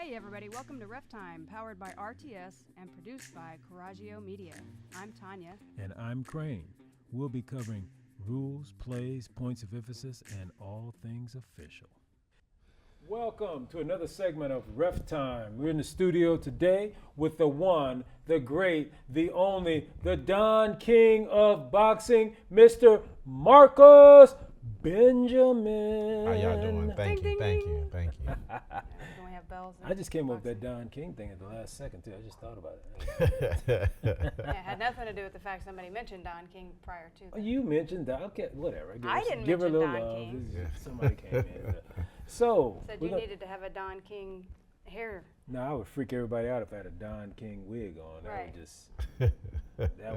Hey everybody, welcome to RefTime, powered by RTS and produced by Coraggio Media. I'm Tanya. And I'm Crane. We'll be covering rules, plays, points of emphasis, and all things official. Welcome to another segment of RefTime. We're in the studio today with the one, the great, the only, the Don King of boxing, Mr. Marcus Benjamin. How y'all doing? Thank Ding, you, ding, thank ding. you, thank you. Don't we have bells? I just came up with that Don King thing at the last second, too. I just thought about it. Yeah, it had nothing to do with the fact somebody mentioned Don King prior to that. You mentioned Don. Okay, whatever. I didn't give her a mention little Don love. King. It's- Somebody came in. So, Said we're you gonna- needed to have a Don King hair. No, I would freak everybody out if I had a Don King wig on. That Right.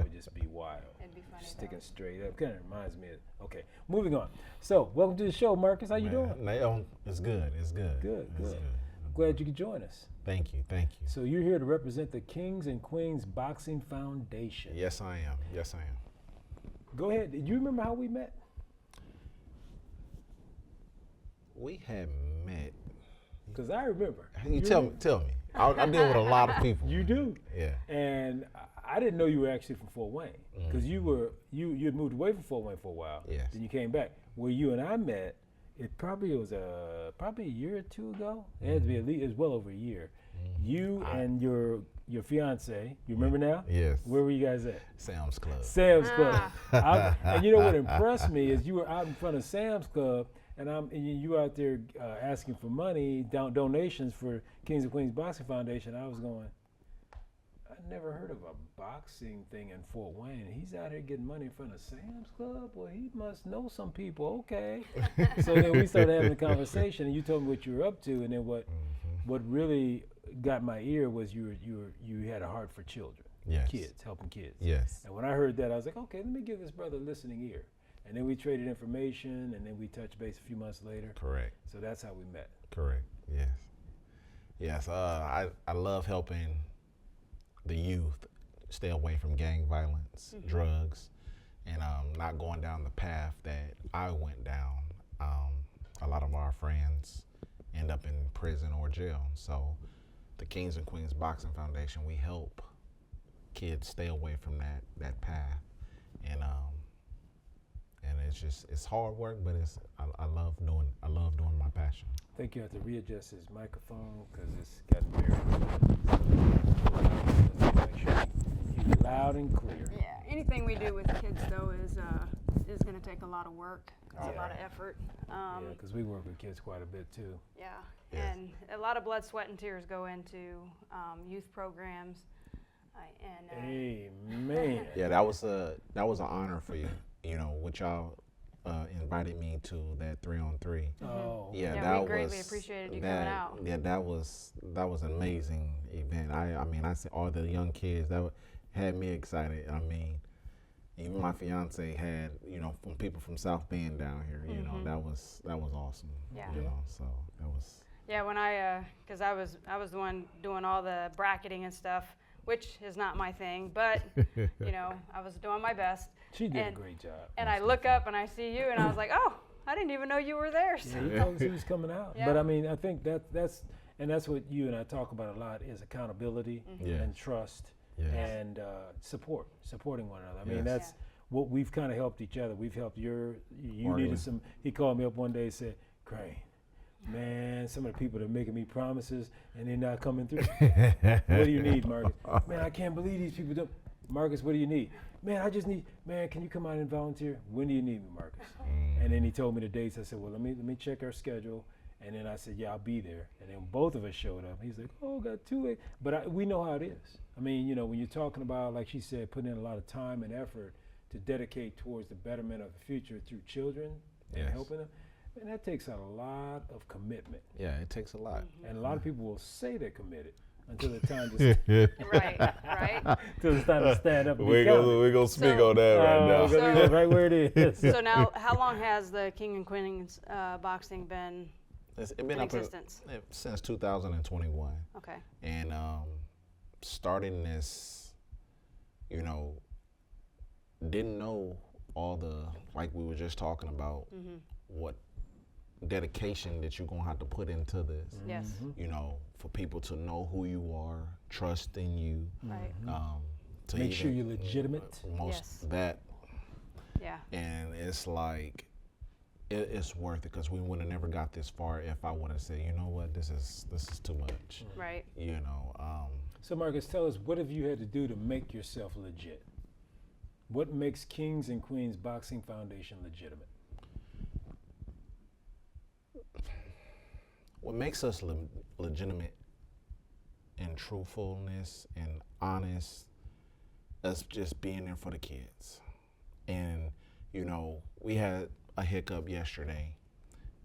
would just be wild. It'd be funny. Sticking straight up. Kind of reminds me of, okay, moving on. So, welcome to the show, Marcus. How you doing? No, it's good, it's good. Good, It's good. Glad you could join us. Thank you, thank you. So, you're here to represent the Kings and Queens Boxing Foundation. Yes, I am. Yes, I am. Go ahead. Do you remember how we met? We had met. Because I remember. You tell me. I deal with a lot of people. You do. Yeah. And I didn't know you were actually from Fort Wayne, because you had moved away from Fort Wayne for a while. Yes. Then you came back. Where you and I met, it probably was a year or two ago. It had to be at least, it was well over a year. You and your fiance, you remember now? Yes. Where were you guys at? Sam's Club. Sam's Club. And you know what impressed me is you were out in front of Sam's Club, and you were out there asking for money, donations for Kings and Queens Boxing Foundation. I was going, I never heard of a boxing thing in Fort Wayne. He's out here getting money in front of Sam's Club? Well, he must know some people. Okay. So then we started having a conversation, and you told me what you were up to, and then what really got my ear was you had a heart for children, Yes. kids, helping kids. Yes. And when I heard that, I was like, okay, let me give this brother a listening ear. And then we traded information, and then we touched base a few months later. Correct. So that's how we met. Correct. Yes. Yes. I love helping the youth stay away from gang violence, drugs, and not going down the path that I went down. A lot of our friends end up in prison or jail. So the Kings and Queens Boxing Foundation, we help kids stay away from that path. And it's hard work, but I love doing my passion. I think you have to readjust his microphone because it's got very. Make sure he's loud and clear. Yeah, anything we do with kids though is going to take a lot of work. It's a lot of effort. Yeah, because we work with kids quite a bit too. Yeah, Yes. and a lot of blood, sweat, and tears go into youth programs. Amen. Yeah, that was an honor for you. You know, what y'all invited me to that 3-on-3. Oh. Yeah, Yeah, that we greatly was appreciated you that, coming out. Yeah, that was an amazing event. I mean, I see all the young kids that had me excited. I mean, even my fiance had, from people from South Bend down here. You know, that was awesome. Yeah. You know, so that was. Yeah, when because I was the one doing all the bracketing and stuff, which is not my thing, but I was doing my best. She did a great job. And I look up and I see you, and I was like, oh, I didn't even know you were there. So. Yeah, he told us he was coming out. Yeah. But I mean, I think that's what you and I talk about a lot is accountability Yes. and trust Yes. and supporting one another. I mean, Yes. that's what we've kind of helped each other. We've helped you Marty. needed some. He called me up one day and said, Crane, man, some of the people that are making me promises and they're not coming through. What do you need, Marcus? Man, I can't believe these people don't. Marcus, what do you need? Man, I just need, man, can you come out and volunteer? When do you need me, Marcus? And then he told me the dates. I said, well, let me check our schedule. And then I said, yeah, I'll be there. And then both of us showed up. He's like, oh, got 2 weeks. But we know how it is. I mean, when you're talking about, like she said, putting in a lot of time and effort to dedicate towards the betterment of the future through children and Yes. helping them, and that takes a lot of commitment. Yeah, it takes a lot. And a lot of people will say they're committed until the time to Right. until it's time to stand up and be We're counted. gonna speak So- on that right now. We're gonna leave it right where it is. So now, how long has the King and Queens boxing been It's been in up existence? since 2021. Okay. And starting this, didn't know all the, like we were just talking about, what dedication that you're gonna have to put into this. Yes. You know, for people to know who you are, trust in you. Right. To Make even, sure you're legitimate. Most Yes. that, Yeah. and it's like it's worth it because we would have never got this far if I would have said, you know what, this is too much. Right. You know. So Marcus, tell us, what have you had to do to make yourself legit? What makes Kings and Queens Boxing Foundation legitimate? What makes us legitimate and truthfulness and honest, us just being there for the kids. And, you know, we had a hiccup yesterday,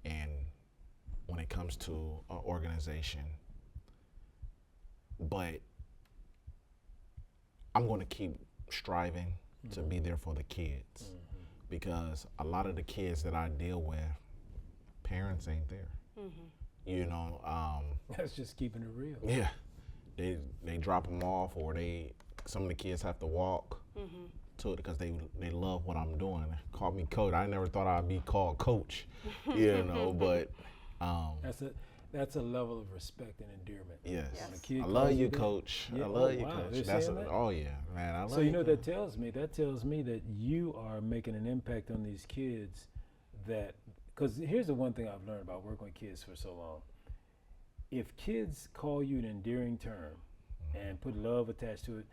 and when it comes to an organization, but I'm going to keep striving to be there for the kids because a lot of the kids that I deal with, parents ain't there. You know, That's just keeping it real. yeah, they drop them off, or some of the kids have to walk to it because they love what I'm doing. Call me coach. I never thought I'd be called coach, you know, but That's a level of respect and endearment. yes, When a kid I love calls you, that- coach. Yeah, I love you, wow, coach. they're That's saying that? oh yeah, man. I love So you know what coach. that tells me? That tells me that you are making an impact on these kids. Because here's the one thing I've learned about working with kids for so long. If kids call you an endearing term and put love attached to it,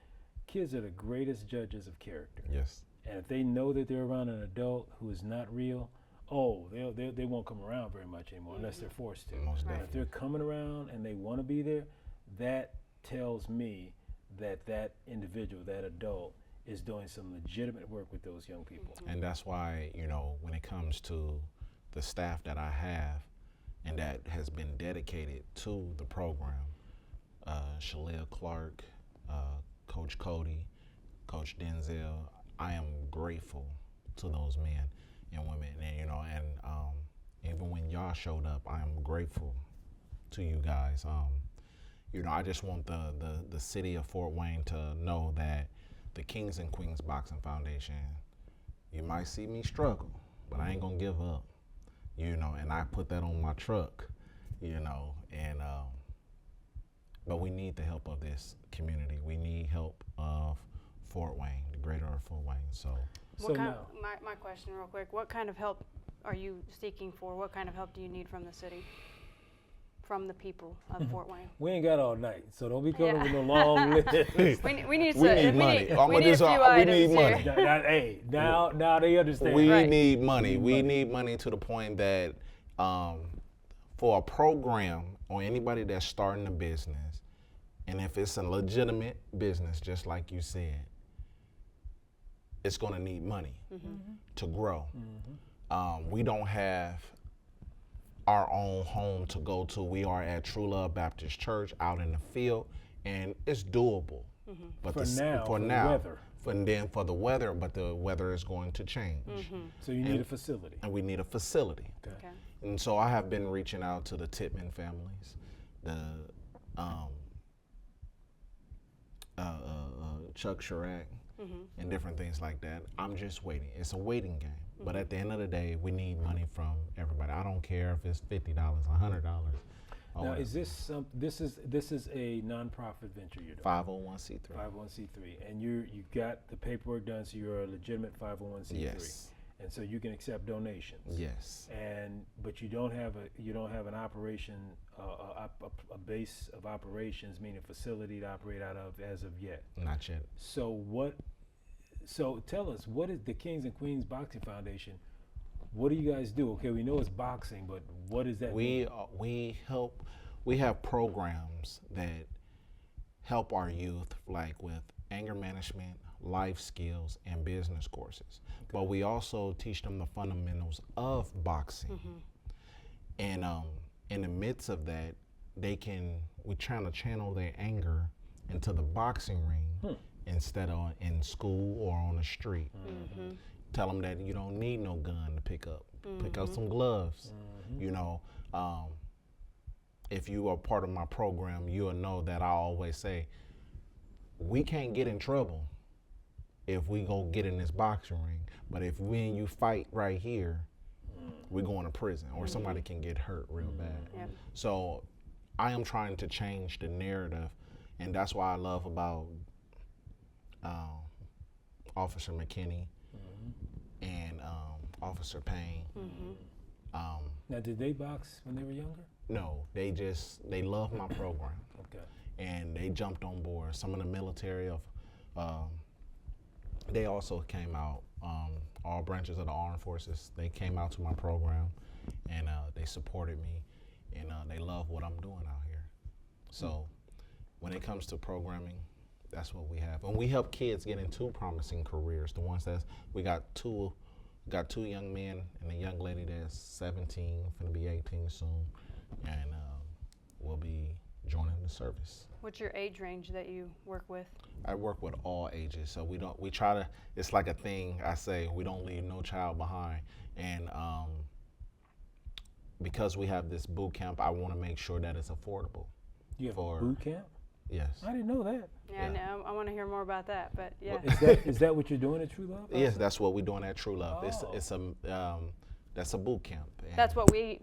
kids are the greatest judges of character. Yes, And if they know that they're around an adult who is not real, they won't come around very much anymore unless they're forced to. most But if definitely. they're coming around and they want to be there, that tells me that that individual, that adult, is doing some legitimate work with those young people. And that's why, you know, when it comes to the staff that I have and that has been dedicated to the program, Shalea Clark, Coach Cody, Coach Denzel, I am grateful to those men and women. And, you know, and even when y'all showed up, I am grateful to you guys. You know, I just want the city of Fort Wayne to know that the Kings and Queens Boxing Foundation, you might see me struggle, but I ain't gonna give up, you know, and I put that on my truck, you know, and but we need the help of this community. We need help of Fort Wayne, the greater Fort Wayne. So So now, My question real quick, what kind of help are you seeking for? What kind of help do you need from the city? From the people of Fort Wayne? we ain't got all night, so don't be coming Yeah. with no long list. We need We need money. We need a few we items need money. here. Hey, now they understand. We Right. need money. We money. need money to the point that for a program or anybody that's starting a business, and if it's a legitimate business, just like you said, it's going to need money to grow. We don't have our own home to go to. We are at True Love Baptist Church out in the field, and it's doable. But For the, now, for for the now, weather. and then for the weather, but the weather is going to change, So you need a facility. and we need a facility. Okay. And so I have been reaching out to the Titman families, the Chuck Chirac, and different things like that. I'm just waiting. It's a waiting game. But at the end of the day, we need money from everybody. I don't care if it's $50, $100. Now, is this this is a nonprofit venture you're doing? 501c3? 501c3, and you've got the paperwork done, so you're a legitimate 501c3, Yes. and so you can accept donations. Yes. But you don't have an operation, a base of operations, meaning a facility to operate out of as of yet. Not yet. So tell us, what is the Kings and Queens Boxing Foundation? What do you guys do? Okay, we know it's boxing, but what does that mean? We have programs that help our youth, like with anger management, life skills, and business courses. But we also teach them the fundamentals of boxing. And in the midst of that, we're trying to channel their anger into the boxing ring instead of in school or on the street. Tell them that you don't need no gun to pick up some gloves. You know, if you are part of my program, you'll know that I always say, we can't get in trouble if we go get in this boxing ring, but if we and you fight right here, we're going to prison, or somebody can get hurt real bad. Yep. So I am trying to change the narrative, and that's why I love about Officer McKinney and Officer Payne. Now, did they box when they were younger? No, they love my program, Okay. and they jumped on board. Some of the military they also came out, all branches of the armed forces, they came out to my program, and they supported me, and they love what I'm doing out here. So when it comes to programming, that's what we have. And we help kids get into promising careers. The ones we got two young men and a young lady that's 17, finna be 18 soon, and will be joining the service. What's your age range that you work with? I work with all ages, so we try to, it's like a thing I say, we don't leave no child behind. And because we have this boot camp, I want to make sure that it's affordable. You have a boot camp? Yes. I didn't know that. Yeah, I know. I want to hear more about that, but yeah. Is that what you're doing at True Love? Yes, that's what we're doing at True Love. Oh. That's a boot camp. And That's what we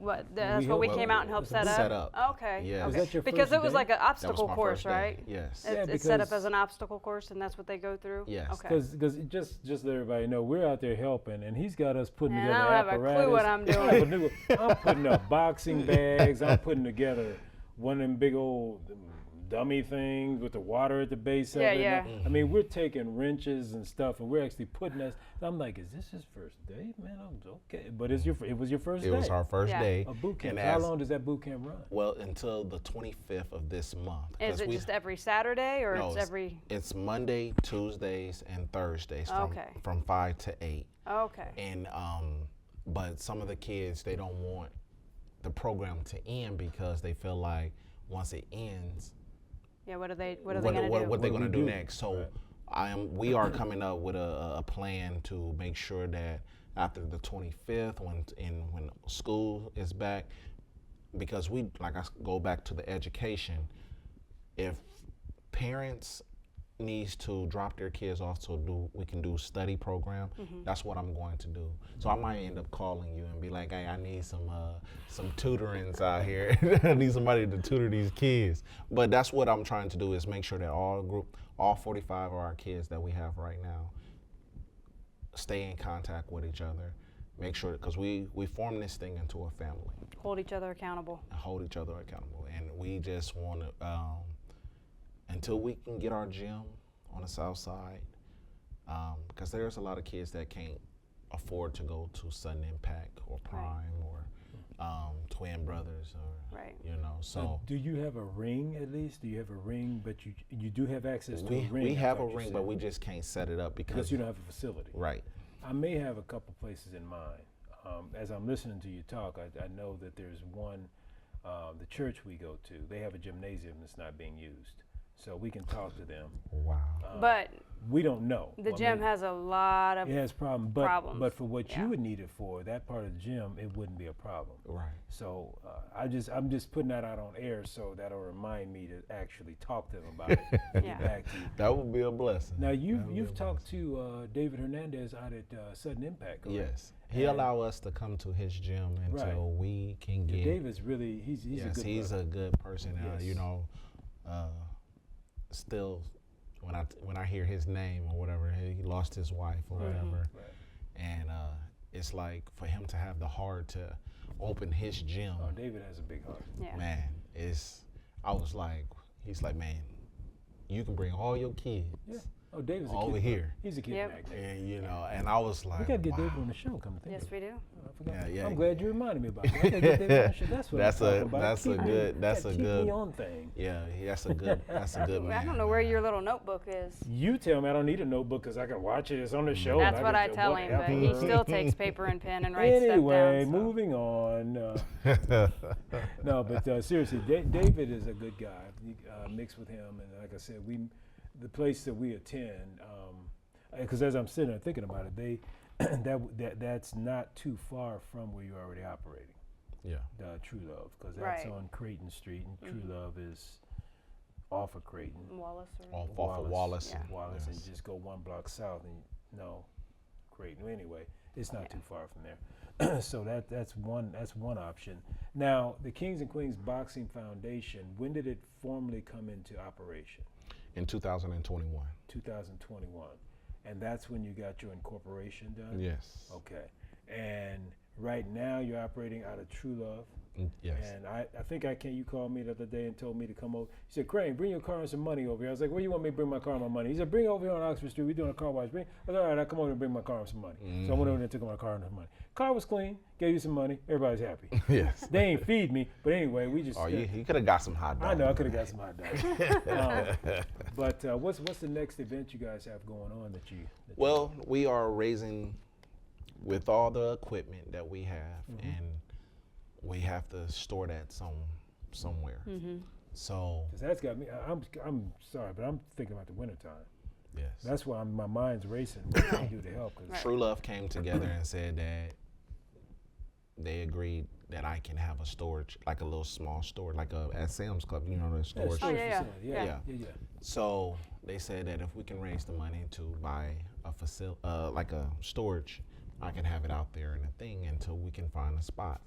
came out and helped set up. Set up. Okay. Yeah. Was Okay. that your Because first it was day? like an That was obstacle my course, first day. right? Yes. Yeah, It's set up because- as an obstacle course, and that's what they go through. Yes. Okay. Because just let everybody know, we're out there helping, and he's got us putting And together I don't have a apparatus. clue what I'm doing. I'm putting up boxing bags. I'm putting together one of them big old dummy things with the water at the base of Yeah, it. yeah. I mean, we're taking wrenches and stuff, and we're actually putting us. I'm like, is this his first day, man? I'm okay, but it was your first day. It was our first Yeah. day. A boot camp. And How as- long does that boot camp run? Well, until the 25th of this month. Is 'cause it we- just every Saturday, or No, it's every? It's Monday, Tuesdays, and Thursdays Okay. from 5 to 8. Okay. And but some of the kids, they don't want the program to end because they feel like once it ends, Yeah. What are they what gonna do? they're do going to we do do? next. So Right. we are coming up with a plan to make sure that after the 25th, when school is back, because I go back to the education, if parents needs to drop their kids off we can do study program, that's what I'm going to do. So I might end up calling you and be like, hey, I need some tutorings out here. I need somebody to tutor these kids. But that's what I'm trying to do, is make sure that all 45 of our kids that we have right now stay in contact with each other. Make sure, because we form this thing into a family. Hold each other accountable. Hold each other accountable. And we just want to, until we can get our gym on the south side, because there's a lot of kids that can't afford to go to Sudden Impact or Prime or Twin Brothers, or Right. so do you have a ring at least? Do you have a ring, but you do have access to a we ring? I have a thought you ring, said. but we just can't set it up because because you don't have a facility. right. I may have a couple places in mind. As I'm listening to you talk, I know that there's one, the church we go to, they have a gymnasium that's not being used. So we can talk to them. Wow. But We don't know. the Well, gym maybe has a lot of. it has problems, problems. but for what Yeah. you would need it for, that part of the gym, it wouldn't be a problem. Right. So I'm just putting that out on air, so that'll remind me to actually talk to them about it. And Yeah. get back to you. That would be a blessing. Now That would be you've a talked to David Hernandez out at Sudden Impact, correct? Yes. He And- allow us to come to his gym until we can Yeah, get. David's really he's a Yes, good he's brother. a good person. Yes. Still, when I hear his name or whatever, he lost his wife or Right. whatever, Right. and it's like for him to have the heart to open his gym, Oh, David has a big heart. Yeah. man, he's like, man, you can bring all your kids Yeah. Oh, David's a over kid here, He's a kid Yep. magnet. and and I was like, We gotta get wow. David on the show. Come to think Yes, of we it. do. I forgot. Yeah, yeah. I'm glad you reminded me about that. I gotta get David on the show. That's what That's I'm a- talking about. that's a Keep me- good- that's gotta a keep good- me on thing. Yeah, that's a good man. I don't know where your little notebook is. You tell me I don't need a notebook because I can watch it. It's on the show. and That's what I can tell him, but whatever. he still takes paper and pen and writes Anyway, stuff down. moving on. No, but seriously, David is a good guy. Mixed with him, and like I said, the place that we attend, because as I'm sitting there thinking about it, that's not too far from where you're already operating. Yeah. True Love, because that's Right. on Creighton Street, and True Love is off of Creighton. Wallace or Off of Wallace. Yeah. Wallace, and Yes. just go one block south, and Creighton. Anyway, It's not Yeah. too far from there. So that's one option. Now, the Kings and Queens Boxing Foundation, when did it formally come into operation? In 2021. 2021. And that's when you got your incorporation done? Yes. Okay. And right now you're operating out of True Love. Yes. And I think you called me the other day and told me to come over. He said, Crane, bring your car and some money over here. I was like, where you want me to bring my car and my money? He said, bring it over here on Oxford Street. We're doing a car wash. I said, all right, I'll come over and bring my car and some money. So I went over there and took my car and some money. Car was clean, gave you some money, everybody's happy. Yes. They ain't feed me, but anyway, we just. Oh, you could have got some hot dogs. I know, I could have got some hot dogs. But what's the next event you guys have going on that you? Well, we are raising with all the equipment that we have, and we have to store that somewhere. So Because that's got me. I'm sorry, but I'm thinking about the wintertime. yes, That's why my mind's racing. What can I do to help? 'Cause True Love came together and said that they agreed that I can have a storage, like a little small storage, like at Sam's Club, the Yeah, storage. storage yeah. facility. Yeah. Yeah. So they said that if we can raise the money to buy a facility, like a storage, I can have it out there in a thing until we can find a spot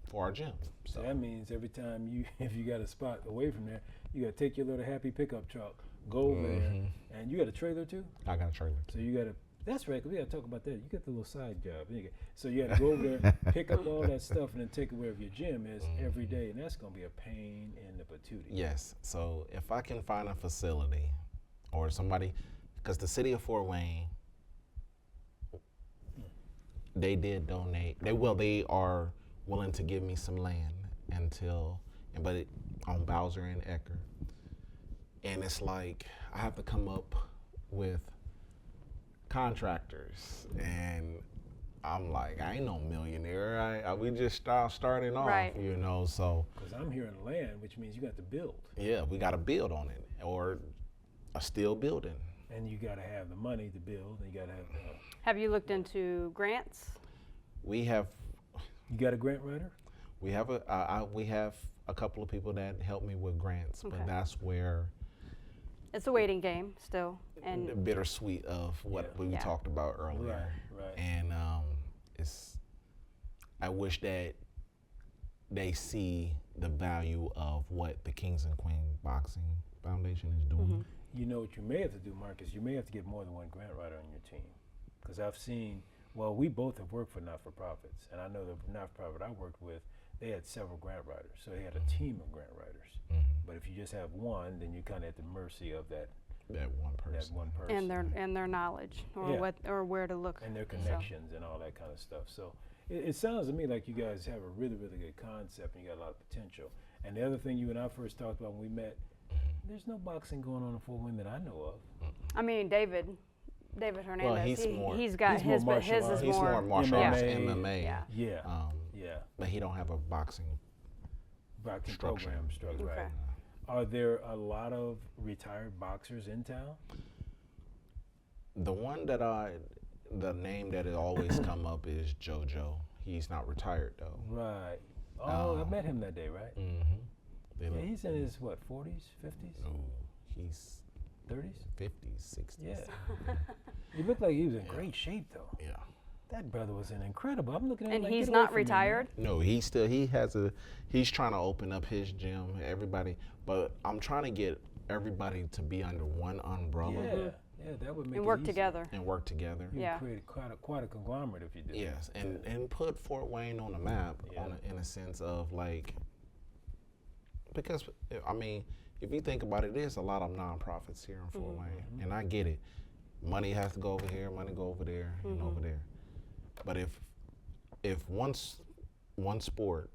for our gym. So that means every time if you got a spot away from there, you got to take your little happy pickup truck, go over there, and you got a trailer too. I got a trailer. So you got to. That's right. 'Cause we got to talk about that. You got the little side job. So you got to go over there, pick up all that stuff, and then take it wherever your gym is every day, and that's gonna be a pain in the patootie. Yes. So if I can find a facility or somebody, because the city of Fort Wayne, they did donate. They are willing to give me some land on Bowser and Ecker. And it's like I have to come up with contractors, and I'm like, I ain't no millionaire. We just starting off, Right. So Because I'm hearing land, which means you got to build, yeah, we got to build on it, or a steel building. and you got to have the money to build, and you got to have. Have you looked into grants? We have You got a grant writer? we have a couple of people that help me with grants, Okay. but that's where It's a waiting game still, the and bittersweet of what we Yeah. talked about earlier. Right. And I wish that they see the value of what the Kings and Queens Boxing Foundation is doing. You know what you may have to do, Marcus? You may have to get more than one grant writer on your team. Because I've seen, well, we both have worked for not-for-profits, and I know the not-for-profit I worked with, they had several grant writers, so they had a team of grant writers. But if you just have one, then you're kind of at the mercy of that One person. one person. and their knowledge or Yeah. where to look. And their connections and all that kind of stuff. So it sounds to me like you guys have a really, really good concept and you got a lot of potential. And the other thing you and I first talked about when we met, there's no boxing going on in Fort Wayne that I know of. I mean, David Hernandez. he's got he's more his, but martial his arts. is He's more more. martial arts, MMA. MMA. Yeah. Yeah, But he don't have a boxing. boxing Structure. program structure. Okay. Right. Are there a lot of retired boxers in town? The one the name that has always come up is JoJo. He's not retired though. Right. Oh, I met him that day, right? Yeah, he's in his, 40s, 50s, No, he's 30s? 50s, 60s. Yeah. He looked like he was in great shape, though. Yeah. That brother was incredible. I'm looking at him And like, he's get away not from me, man. retired. No, he's trying to open up his gym, everybody, but I'm trying to get everybody to be under one umbrella Yeah, that would make And it work easy. together. and work together. You Yeah. could create quite a conglomerate if you did. Yes, and put Fort Wayne on the map Yeah. in a sense of like, because I mean, if you think about it, there's a lot of nonprofits here in Fort Wayne, and I get it. Money has to go over here, money go over there, and over there. But if one sport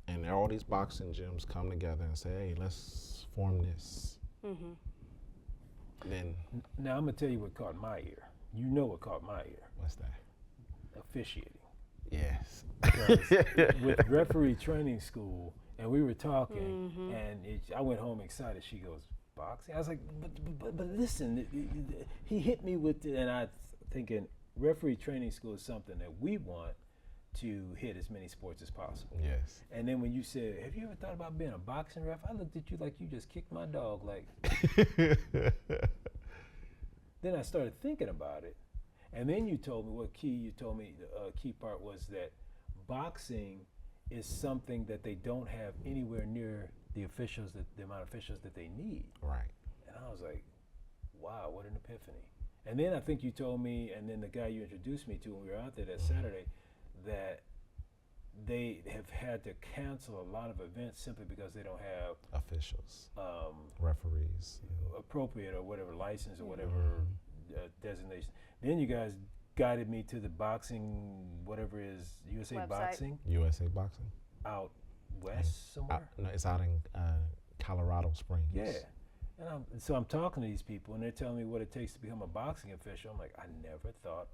and all these boxing gyms come together and say, hey, let's form this, then Now, I'm going to tell you what caught my ear. You know what caught my ear. what's that? Officiating. Yes. Because with referee training school, and we were talking, and I went home excited. She goes, boxing? I was like, but listen, he hit me with it, and I thinking, referee training school is something that we want to hit as many sports as possible. Yes. And then when you said, have you ever thought about being a boxing ref? I looked at you like you just kicked my dog. Like, then I started thinking about it. And then you told me the key part was that boxing is something that they don't have anywhere near the amount of officials that they need. Right. And I was like, wow, what an epiphany. And then I think you told me, and then the guy you introduced me to when we were out there that Saturday, that they have had to cancel a lot of events simply because they don't have Officials, referees. appropriate or whatever license or whatever designation. Then you guys guided me to the boxing, whatever it is, USA Website. Boxing USA Boxing. out west somewhere. No, it's out in Colorado Springs. Yeah. And so I'm talking to these people, and they're telling me what it takes to become a boxing official. I'm like, I never thought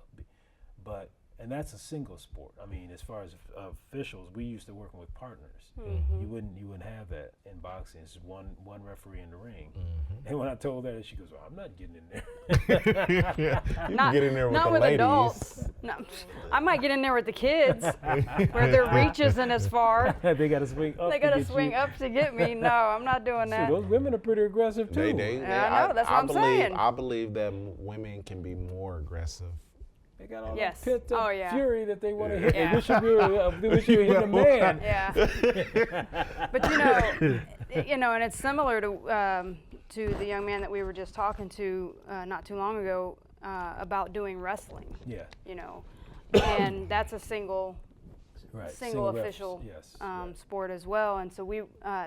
and that's a single sport. I mean, as far as officials, we used to working with partners. Mm-hmm. You wouldn't have that in boxing. It's one referee in the ring. Mm-hmm. And when I told her, she goes, well, I'm not getting in there. You Not- can get in there with not the with ladies. adults. No, I might get in there with the kids, where their reach isn't as far. They got to swing up. They to gotta get swing you. up to get me. No, I'm not doing See, that. those women are pretty aggressive too. Yeah, I know, that's what I'm saying. I believe that women can be more aggressive. They got all Yes. that pent up Oh, yeah. fury that they want to hit. Yeah. They wish you were hitting a man. Yeah. But and it's similar to the young man that we were just talking to not too long ago about doing wrestling. Yeah. And that's a single Right. single ref- official Yes. sport as well. And so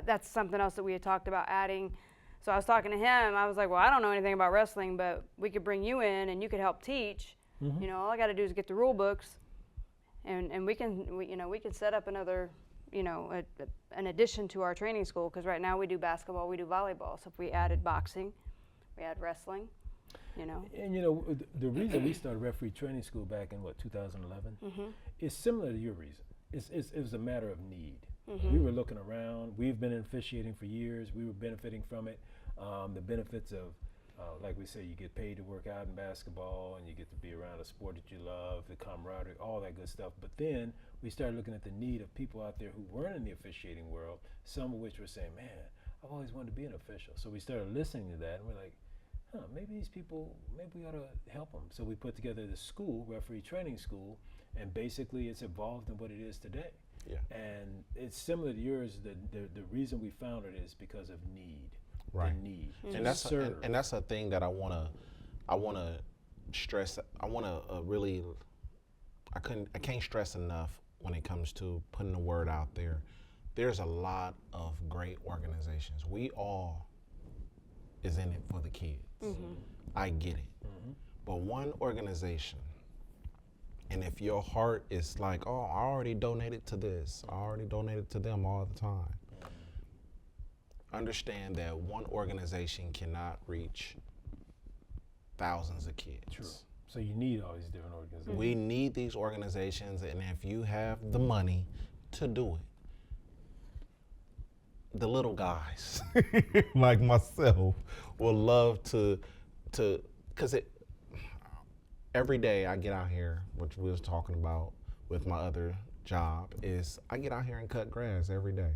that's something else that we had talked about adding. So I was talking to him. I was like, well, I don't know anything about wrestling, but we could bring you in and you could help teach. Mm-hmm. All I got to do is get the rule books, and we can set up another, an addition to our training school, because right now we do basketball, we do volleyball. So if we added boxing, we add wrestling, And the reason we started referee training school back in 2011 is similar to your reason. It was a matter of need. We were looking around. We've been officiating for years. We were benefiting from it. The benefits of, like we say, you get paid to work out in basketball, and you get to be around a sport that you love, the camaraderie, all that good stuff. But then we started looking at the need of people out there who weren't in the officiating world, some of which were saying, man, I've always wanted to be an official. So we started listening to that, and we're like, maybe these people, maybe we ought to help them. So we put together the school, referee training school, and basically it's evolved in what it is today. Yeah. And it's similar to yours. The reason we found it is because of need. Right. The need. And that's a thing that I wanna stress. I can't stress enough when it comes to putting the word out there. There's a lot of great organizations. We all is in it for the kids. I get it. But one organization, and if your heart is like, oh, I already donated to this, I already donated to them all the time, understand that one organization cannot reach thousands of kids. True. So you need all these different organizations. We need these organizations, and if you have the money to do it, the little guys like myself will love to, because every day I get out here, which we was talking about with my other job, is I get out here and cut grass every day.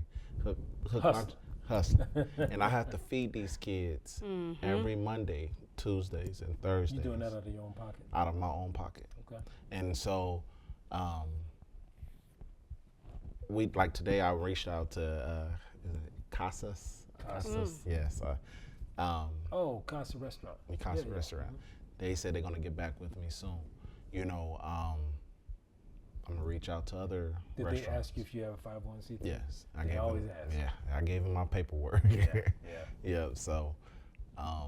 Hustling. And I have to feed these kids every Monday, Tuesdays, and Thursdays. You doing that out of your own pocket? Out of my own pocket. Okay. And so, like today, I reached out to is it Casas? Casas. Yes. Casa Restaurant. Casa Yeah. Restaurant. They said they're gonna get back with me soon. I'm gonna reach out to other Did restaurants. they ask you if you have a 501c3? Yes. They always ask. Yeah, I gave them my paperwork. Yeah. So, I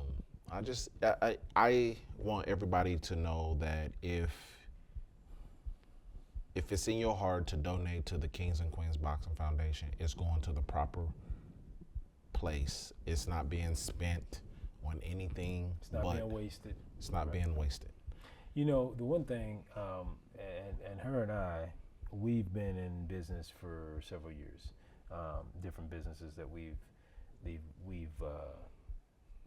want everybody to know that if it's in your heart to donate to the Kings and Queens Boxing Foundation, it's going to the proper place. It's not being spent on anything. It's not being wasted. It's not being wasted. The one thing, and her and I, we've been in business for several years. Different businesses that we've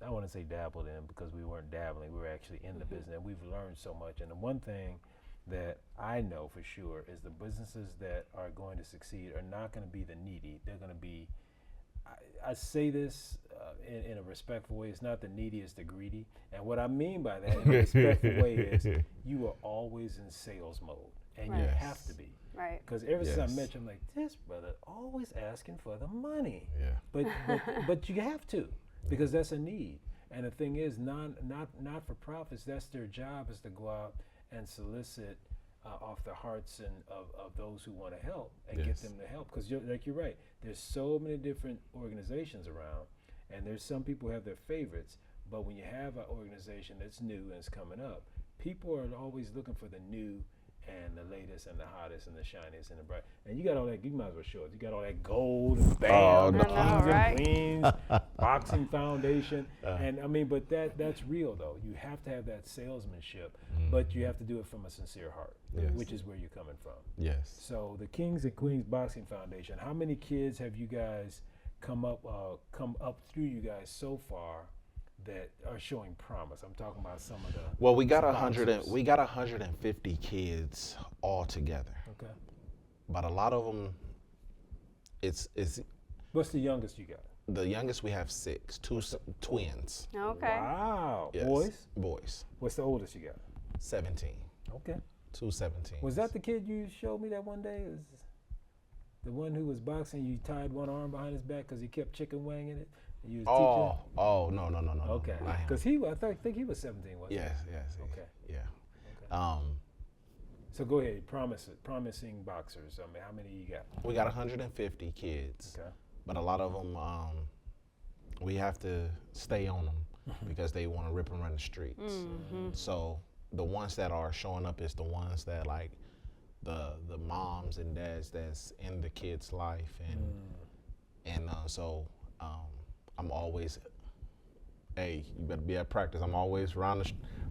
I want to say dabbled in, because we weren't dabbling. We were actually in the business, and we've learned so much. And the one thing that I know for sure is the businesses that are going to succeed are not going to be the needy. They're going to be I say this in a respectful way. It's not the needy, it's the greedy. And what I mean by that in a respectful way is you are always in sales mode, and you Right. have to be. Right. Because ever since I Yes. met you, I'm like, this brother always asking for the money. Yeah. But you have to, because that's a need. And the thing is, not for profits. That's their job, is to go out and solicit off the hearts and of those who want to help and get Yes. them to help. Because you're right. There's so many different organizations around, and there's some people who have their favorites. But when you have an organization that's new and it's coming up, people are always looking for the new and the latest and the hottest and the shiniest and the bright. And you got all that, you might as well show it. You got all that gold and bam, no. the I know, kings right? and queens, boxing foundation. And I mean, but that's real though. You have to have that salesmanship, but you have to do it from a sincere heart, Yes. which is where you're coming from. Yes. So the Kings and Queens Boxing Foundation, how many kids have you guys come up through you guys so far that are showing promise? I'm talking about some of the Well, we got sponsors. 150 kids all together, Okay. but a lot of them, it's What's the youngest you got? the youngest we have 6, twins. Okay. Wow. Yes. Boys. What's the oldest you got? 17. Okay. 2 17. Was that the kid you showed me that one day? Was the one who was boxing? You tied one arm behind his back because he kept chicken wanging it. And you was No. Okay. Not him. Because I think he was 17, wasn't Yes. Okay. Yeah. Okay. So go ahead. Promising boxers. I mean, how many you got? We got 150 kids, Okay. but a lot of them, we have to stay on them because they want to rip and run the streets. Mm-hmm. So the ones that are showing up is the ones that like the moms and dads that's in the kid's life, and so I'm always, hey, you better be at practice. I'm always round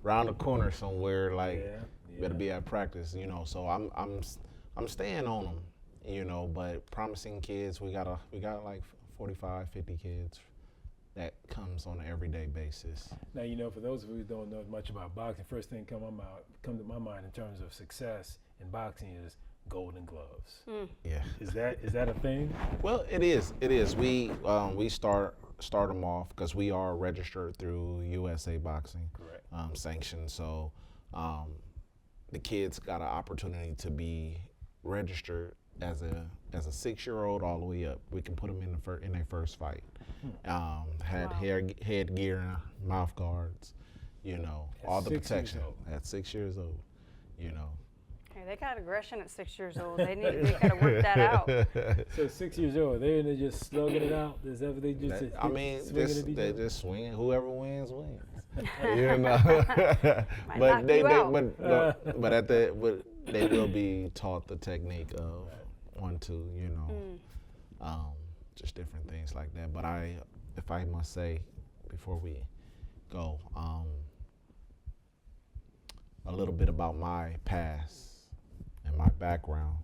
the corner somewhere, like Yeah. better be at practice, you know. So I'm staying on them, you know. But promising kids, we got like 45, 50 kids that comes on an everyday basis. Now, you know, for those of you who don't know much about boxing, first thing come to my mind in terms of success in boxing is golden gloves. Yeah. Is that a thing? Well, it is. We start them off because we are registered through USA Boxing. Correct. Sanctioned. So the kids got an opportunity to be registered as a 6-year-old all the way up. We can put them in their first fight. Had Wow. headgear, mouth guards, you know, At all the 6 years protection old. at 6 years old, you know. Hey, they got aggression at 6 years old. They gotta work that out. So 6 years old, they're in there just slugging it out. Is that what they just? I mean, swinging at each they other? just swing. Whoever wins, wins. You know. Might knock you out. but they will be taught the technique of 1-2. You know, just different things like that. But if I must say, before we go, a little bit about my past and my background.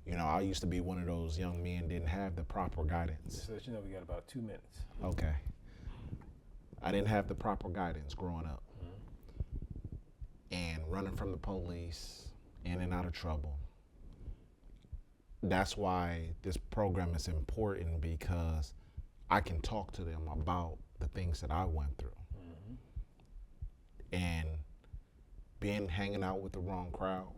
You know, I used to be one of those young men didn't have the proper guidance. Just to let you know, we got about 2 minutes. Okay. I didn't have the proper guidance growing up. And running from the police, in and out of trouble. That's why this program is important, because I can talk to them about the things that I went through. And hanging out with the wrong crowd,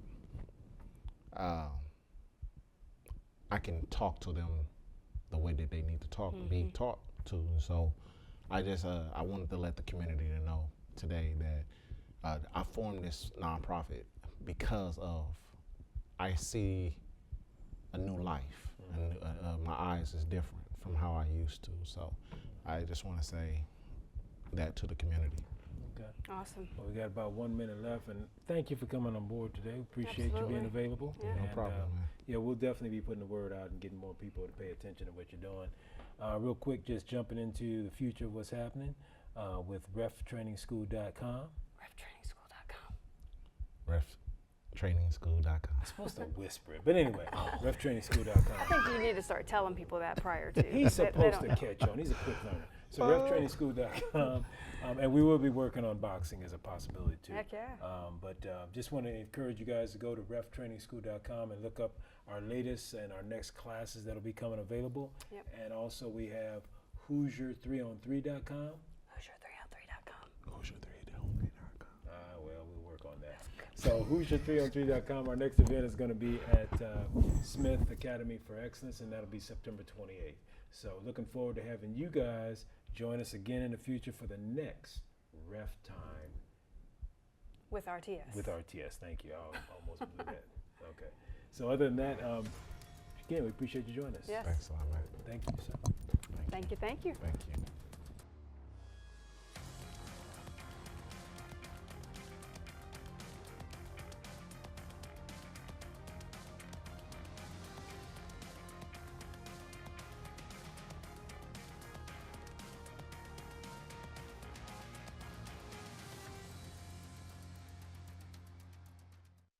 I can talk to them the way that they need to talk, be taught to. And so I just, I wanted to let the community to know today that I formed this nonprofit because of, I see a new life, and my eyes is different from how I used to. So I just want to say that to the community. Okay. Awesome. Well, we got about 1 minute left, and thank you for coming on board today. Appreciate you being Absolutely. available. Yeah. No And, problem, man. yeah, we'll definitely be putting the word out and getting more people to pay attention to what you're doing. Real quick, just jumping into the future of what's happening with reftrainingschool.com. RefTrainingschool.com. reftrainingschool.com. I'm supposed to whisper it, but anyway, I reftrainingschool.com. think you need to start telling people that prior to. He's They supposed don't to know. catch on. He's a quick learner. So reftrainingschool.com, and we will be working on boxing as a possibility too. Heck yeah. But just want to encourage you guys to go to reftrainingschool.com and look up our latest and our next classes that'll be coming available. Yep. And also we have Hoosier3on3.com. Hoosier3on3.com. Well, we'll work on that. So Hoosier3on3.com. Our next event is going to be at Smith Academy for Excellence, and that'll be September 28th. So looking forward to having you guys join us again in the future for the next RefTime With RTS. with RTS. Thank you. I almost blew that. Okay. So other than that, again, we appreciate you joining us. Yes. Thanks a lot, man. Thank you, sir. Thank you. Thank you. Thank you.